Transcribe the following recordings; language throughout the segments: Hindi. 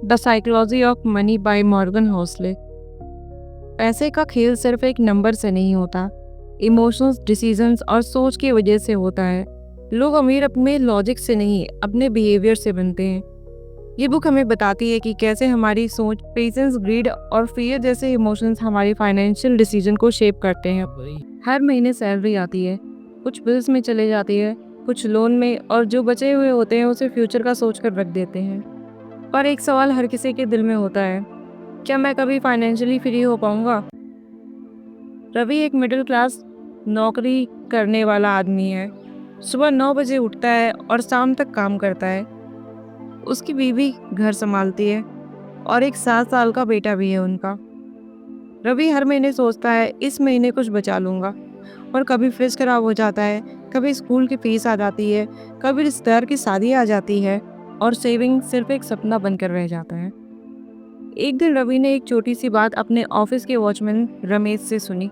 The psychology of money by Morgan Housel. पैसे का खेल सिर्फ एक नंबर से नहीं होता, इमोशंस, डिसीजंस और सोच की वजह से होता है। लोग अमीर अपने लॉजिक से नहीं, अपने बिहेवियर से बनते हैं। ये बुक हमें बताती है कि कैसे हमारी सोच, पेशेंस, ग्रीड और फियर जैसे इमोशंस हमारी फाइनेंशियल डिसीजन को शेप करते हैं। हर महीने सैलरी आती है, कुछ बिल्स में चले जाती है, कुछ लोन में, और जो बचे हुए होते हैं उसे फ्यूचर का सोच कर रख देते हैं। पर एक सवाल हर किसी के दिल में होता है, क्या मैं कभी फाइनेंशियली फ्री हो पाऊंगा? रवि एक मिडिल क्लास नौकरी करने वाला आदमी है। सुबह 9 बजे उठता है और शाम तक काम करता है। उसकी बीवी घर संभालती है और एक 7 साल का बेटा भी है उनका। रवि हर महीने सोचता है इस महीने कुछ बचा लूंगा, और कभी फ्रिज खराब हो जाता है, कभी स्कूल की फीस आ जाती है, कभी रिश्तेदार की शादी आ जाती है, और सेविंग सिर्फ एक सपना बनकर रह जाता है। एक दिन रवि ने एक छोटी सी बात अपने ऑफिस के वॉचमैन रमेश से सुनी।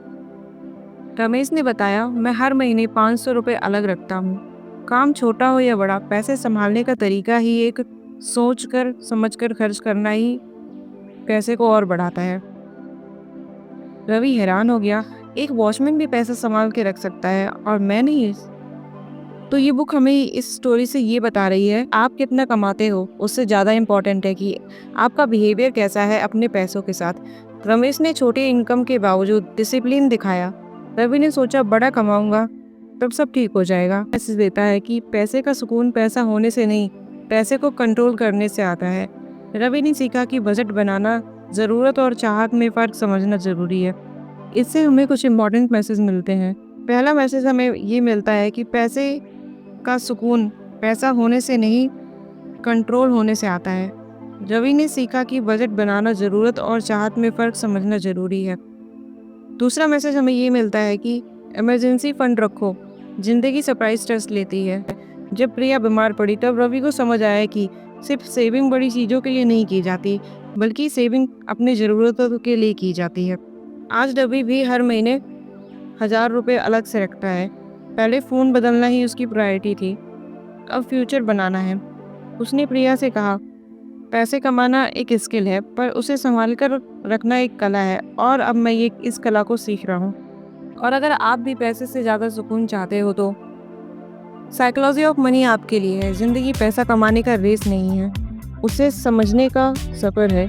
रमेश ने बताया, मैं हर महीने 500 रुपये अलग रखता हूँ। काम छोटा हो या बड़ा, पैसे संभालने का तरीका ही एक सोच कर समझ कर खर्च करना ही पैसे को और बढ़ाता है। रवि हैरान हो गया, एक वॉचमैन भी पैसा संभाल के रख सकता है और मैं नहीं? तो ये बुक हमें इस स्टोरी से ये बता रही है, आप कितना कमाते हो उससे ज़्यादा इम्पोर्टेंट है कि आपका बिहेवियर कैसा है अपने पैसों के साथ। रमेश ने छोटे इनकम के बावजूद डिसिप्लिन दिखाया। रवि ने सोचा बड़ा कमाऊंगा तब सब ठीक हो जाएगा। मैसेज देता है कि पैसे का सुकून पैसा होने से नहीं, पैसे को कंट्रोल करने से आता है। रवि ने सीखा कि बजट बनाना, ज़रूरत और चाहत में फ़र्क समझना ज़रूरी है। इससे हमें कुछ इम्पोर्टेंट मैसेज मिलते हैं। पहला मैसेज हमें ये मिलता है कि पैसे का सुकून पैसा होने से नहीं, कंट्रोल होने से आता है। रवि ने सीखा कि बजट बनाना, ज़रूरत और चाहत में फ़र्क समझना ज़रूरी है। दूसरा मैसेज हमें ये मिलता है कि इमरजेंसी फंड रखो, ज़िंदगी सरप्राइज टेस्ट लेती है। जब प्रिया बीमार पड़ी तब रवि को समझ आया कि सिर्फ सेविंग बड़ी चीज़ों के लिए नहीं की जाती, बल्कि सेविंग अपनी ज़रूरतों के लिए की जाती है। आज रवि भी हर महीने 1000 रुपये अलग से रखता है। पहले फ़ोन बदलना ही उसकी प्रायोरिटी थी, अब फ्यूचर बनाना है। उसने प्रिया से कहा, पैसे कमाना एक स्किल है, पर उसे संभाल कर रखना एक कला है, और अब मैं इस कला को सीख रहा हूँ। और अगर आप भी पैसे से ज़्यादा सुकून चाहते हो तो साइकोलॉजी ऑफ मनी आपके लिए है। ज़िंदगी पैसा कमाने का रेस नहीं है, उसे समझने का सफ़र है।